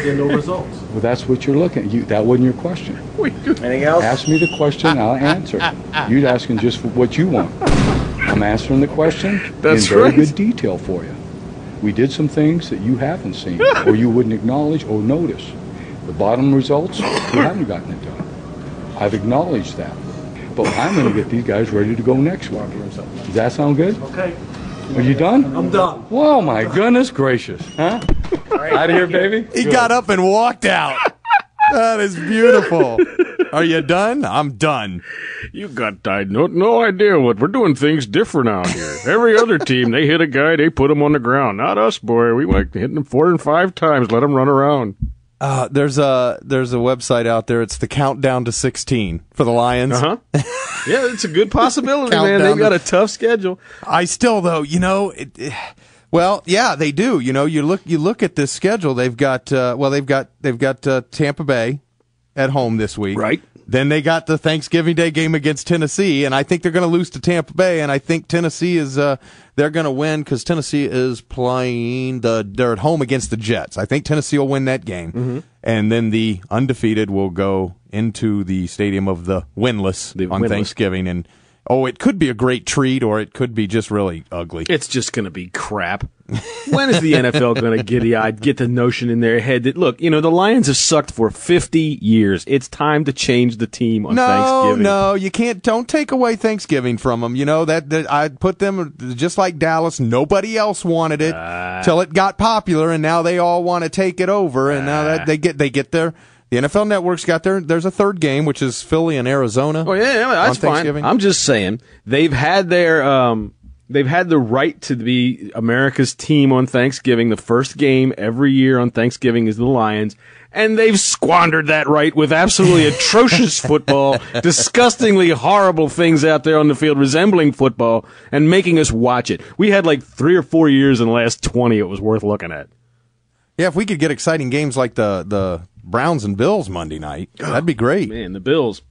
get no results. Well, that's what you're looking at. That wasn't your question. Anything else? Ask me the question, I'll answer. You're asking just for what you want. I'm answering the question in very good detail for you. We did some things that you haven't seen, or you wouldn't acknowledge or notice. The bottom results, we haven't gotten it done. I've acknowledged that. But I'm going to get these guys ready to go next week. Does that sound good? Okay. Are you done? I'm done. Well, my goodness gracious. Huh? Out of here, baby. He got up and walked out. That is beautiful. Are you done? I'm done. You got no idea what we're doing things different out here. Every other team, they hit a guy, they put him on the ground. Not us, boy. We like hitting him 4 and 5 times, let him run around. There's a website out there. It's the countdown to 16 for the Lions. Yeah, it's a good possibility, man. They've got a tough schedule. I still, though, well, yeah, they do. You look at this schedule. They've got Tampa Bay at home this week. Right. Then they got the Thanksgiving Day game against Tennessee, and I think they're going to lose to Tampa Bay, and I think Tennessee is they're going to win because Tennessee is playing they're at home against the Jets. I think Tennessee will win that game, and then the undefeated will go into the stadium of the winless on Thanksgiving, and it could be a great treat, or it could be just really ugly. It's just going to be crap. When is the NFL going to get the notion in their head that, look, the Lions have sucked for 50 years. It's time to change the team on Thanksgiving. No, you can't. Don't take away Thanksgiving from them. That I'd put them just like Dallas. Nobody else wanted it till it got popular, and now they all want to take it over. And now that they get their. The NFL Network's got there's a third game, which is Philly and Arizona. Oh yeah, that's fine. I'm just saying they've had the right to be America's team on Thanksgiving. The first game every year on Thanksgiving is the Lions, and they've squandered that right with absolutely atrocious football, disgustingly horrible things out there on the field resembling football, and making us watch it. We had like 3 or 4 years in the last 20 it was worth looking at. Yeah, if we could get exciting games like the Browns and Bills Monday night, that'd be great. Man, the Bills.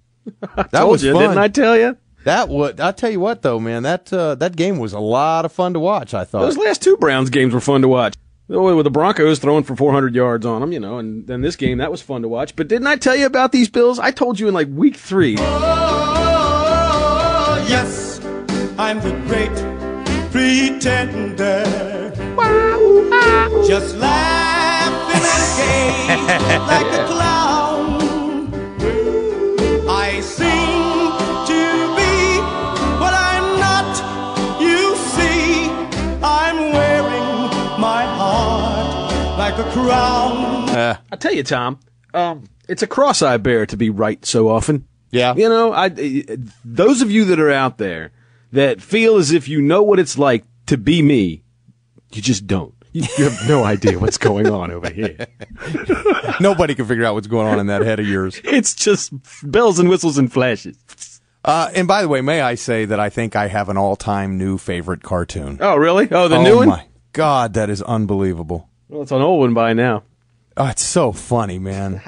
I that told was you, fun. didn't I tell you? I'll tell you what, though, man, that game was a lot of fun to watch, I thought. Those last 2 Browns games were fun to watch. With the Broncos throwing for 400 yards on them, and then this game, that was fun to watch. But didn't I tell you about these Bills? I told you in like week 3. Oh, yes, I'm the great pretender. Just laughing and gay like a clown. I seem to be what I'm not. You see, I'm wearing my heart like a crown. I tell you, Tom, it's a cross-eye bear to be right so often. Yeah. Those of you that are out there that feel as if you know what it's like to be me, you just don't. You have no idea what's going on over here. Nobody can figure out what's going on in that head of yours. It's just bells and whistles and flashes. And by the way, may I say that I think I have an all-time new favorite cartoon. Oh, really? Oh, the new one? Oh, my God, that is unbelievable. Well, it's an old one by now. Oh, it's so funny, man.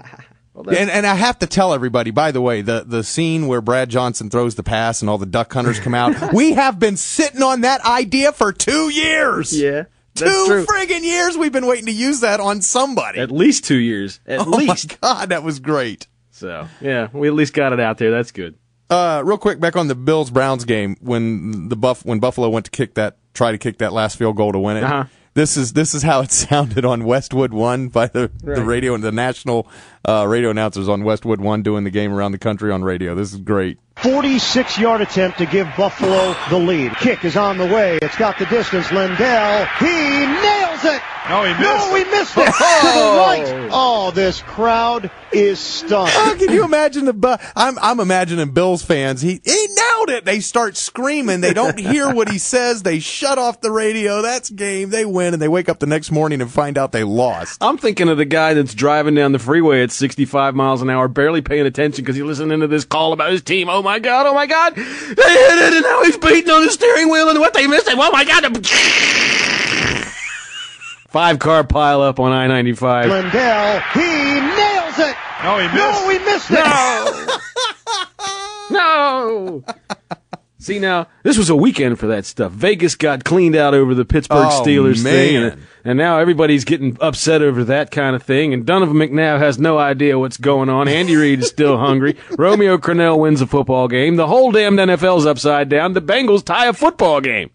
And I have to tell everybody, by the way, the scene where Brad Johnson throws the pass and all the duck hunters come out, we have been sitting on that idea for 2 years. Yeah. 2 friggin' years we've been waiting to use that on somebody. At least 2 years. At least. My God, that was great. So, yeah, we at least got it out there. That's good. Real quick, back on the Bills-Browns game, when Buffalo went to try to kick that last field goal to win it. Uh-huh. This is how it sounded on Westwood One by the radio and the national radio announcers on Westwood One doing the game around the country on radio. This is great. 46-yard attempt to give Buffalo the lead. Kick is on the way. It's got the distance. Lindell, he nails it. No, he missed it. To the right. Oh, this crowd is stunned. Oh, can you imagine I'm imagining Bills fans. He nailed it. They start screaming. They don't hear what he says. They shut off the radio. That's game. They win, and they wake up the next morning and find out they lost. I'm thinking of the guy that's driving down the freeway at 65 miles an hour, barely paying attention because he's listening to this call about his team. Oh my God, they hit it, and now he's beating on the steering wheel, and what they missed it. Oh my God. 5-car pile up on I-95. Lindell, he nails it. No, he missed it. No. See, now, this was a weekend for that stuff. Vegas got cleaned out over the Pittsburgh Steelers thing, and now everybody's getting upset over that kind of thing, and Donovan McNabb has no idea what's going on. Andy Reid is still hungry. Romeo Crennel wins a football game. The whole damn NFL's upside down. The Bengals tie a football game.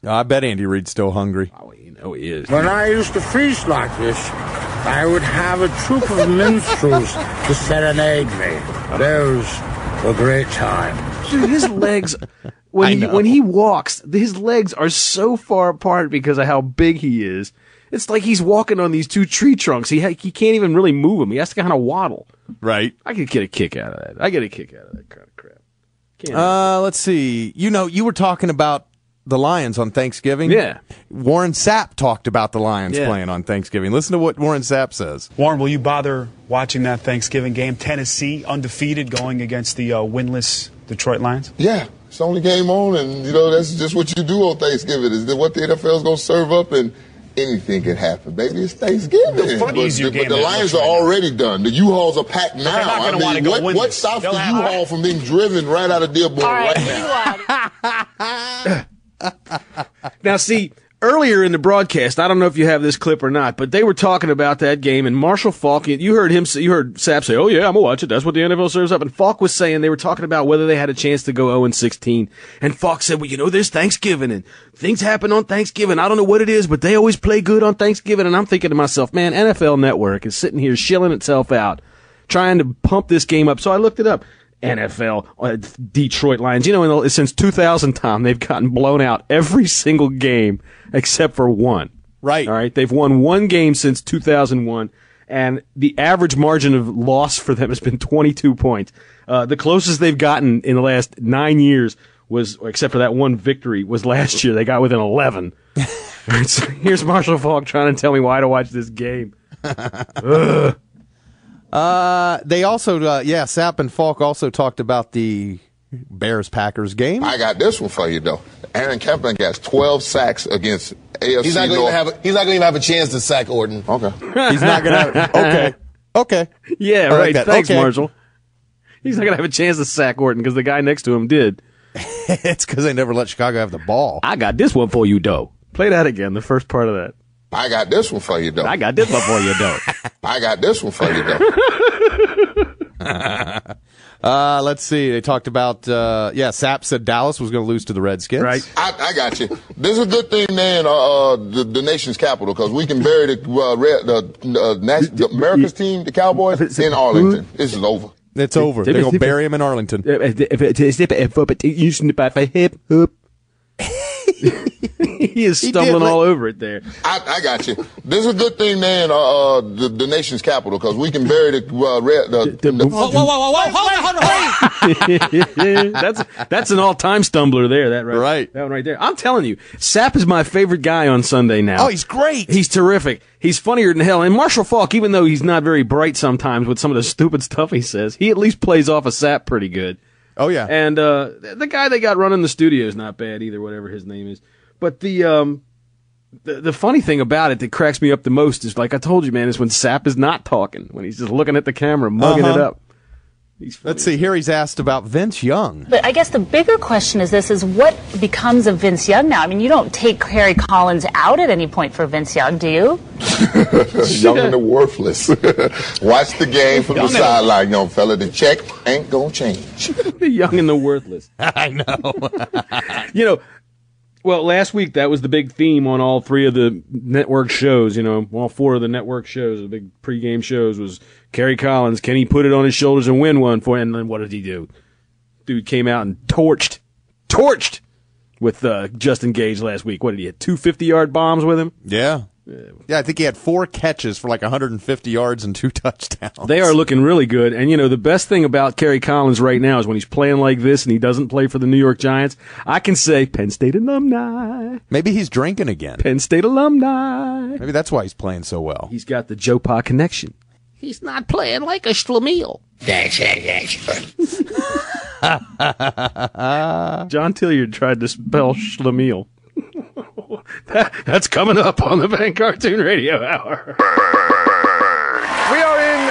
I bet Andy Reid's still hungry. Oh, you know he is. When I used to feast like this, I would have a troop of minstrels to serenade me. Those were great times. Dude, his legs, when he walks, his legs are so far apart because of how big he is. It's like he's walking on these two tree trunks. He can't even really move them. He has to kind of waddle. Right. I could get a kick out of that. I get a kick out of that kind of crap. Let's see. You were talking about the Lions on Thanksgiving. Yeah. Warren Sapp talked about the Lions playing on Thanksgiving. Listen to what Warren Sapp says. Warren, will you bother watching that Thanksgiving game? Tennessee undefeated going against the winless Detroit Lions? Yeah, it's the only game on, and, that's just what you do on Thanksgiving. Is what the NFL's going to serve up, and anything can happen, baby. It's Thanksgiving. But the Lions are already done. The U-Hauls are packed now. They're not gonna wanna go win what this. stops the U-Haul from being driven right out of Dearborn now? Now, see, earlier in the broadcast, I don't know if you have this clip or not, but they were talking about that game, and Marshall Faulk, you heard Sapp say, "Oh yeah, I'm gonna watch it. That's what the NFL serves up." And Faulk was saying they were talking about whether they had a chance to go 0-16, and Faulk said, "Well, there's Thanksgiving and things happen on Thanksgiving. I don't know what it is, but they always play good on Thanksgiving." And I'm thinking to myself, man, NFL Network is sitting here shilling itself out, trying to pump this game up. So I looked it up. NFL, Detroit Lions. Since 2000, Tom, they've gotten blown out every single game except for one. Right. All right. They've won one game since 2001, and the average margin of loss for them has been 22 points. The closest they've gotten in the last 9 years was, except for that one victory, was last year. They got within 11. So here's Marshall Faulk trying to tell me why to watch this game. They also, Sapp and Falk also talked about the Bears-Packers game. I got this one for you, though. Aaron Kempling has 12 sacks against AFC He's not going to even have a chance to sack Orton. Okay. He's not going to. Okay. Yeah, I right. like Thanks, okay. Marshall. He's not going to have a chance to sack Orton because the guy next to him did. It's because they never let Chicago have the ball. I got this one for you, though. Play that again, the first part of that. I got this one for you, though. I got this one for you, though. I got this one for you, though. Let's see. They talked about, Sapp said Dallas was going to lose to the Redskins. Right. I got you. This is a good thing they're in the nation's capital because we can bury the America's team, the Cowboys, in Arlington. This is over. It's over. They're going to bury him in Arlington. He is stumbling all over it there. I got you. This is a good thing they're in the nation's capital because we can bury That's an all-time stumbler there. That one right there. I'm telling you, Sapp is my favorite guy on Sunday now. Oh, he's great. He's terrific. He's funnier than hell. And Marshall Faulk, even though he's not very bright sometimes with some of the stupid stuff he says, he at least plays off of Sapp pretty good. Oh, yeah. And the guy they got running the studio is not bad either, whatever his name is. But the funny thing about it that cracks me up the most is, like I told you, man, is when Sapp is not talking, when he's just looking at the camera, mugging it up. Let's see. Here he's asked about Vince Young. But I guess the bigger question is what becomes of Vince Young now? I mean, you don't take Harry Collins out at any point for Vince Young, do you? Young and the worthless. Watch the game from the sideline, young fella. The check ain't gonna change. The young and the worthless. I know. Well, last week that was the big theme on all three of the network shows, all four of the network shows, the big pregame shows was Kerry Collins. Can he put it on his shoulders and win one for you? And then what did he do? Dude came out and torched with Justin Gage last week. What did he hit? 2 50-yard bombs with him? Yeah. Yeah, I think he had 4 catches for like 150 yards and 2 touchdowns. They are looking really good. And, the best thing about Kerry Collins right now is when he's playing like this and he doesn't play for the New York Giants, I can say Penn State alumni. Maybe he's drinking again. Penn State alumni. Maybe that's why he's playing so well. He's got the Joe Pa connection. He's not playing like a Schlemiel. John Tilliard tried to spell Schlemiel. That's coming up on the Van Cartoon Radio Hour. We are in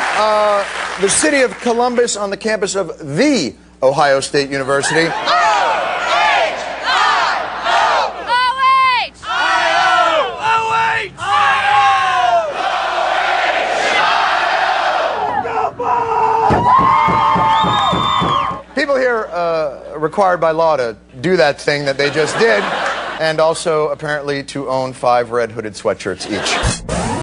the city of Columbus on the campus of the Ohio State University. People here are required by law to do that thing that they just did, and also apparently to own 5 red hooded sweatshirts each.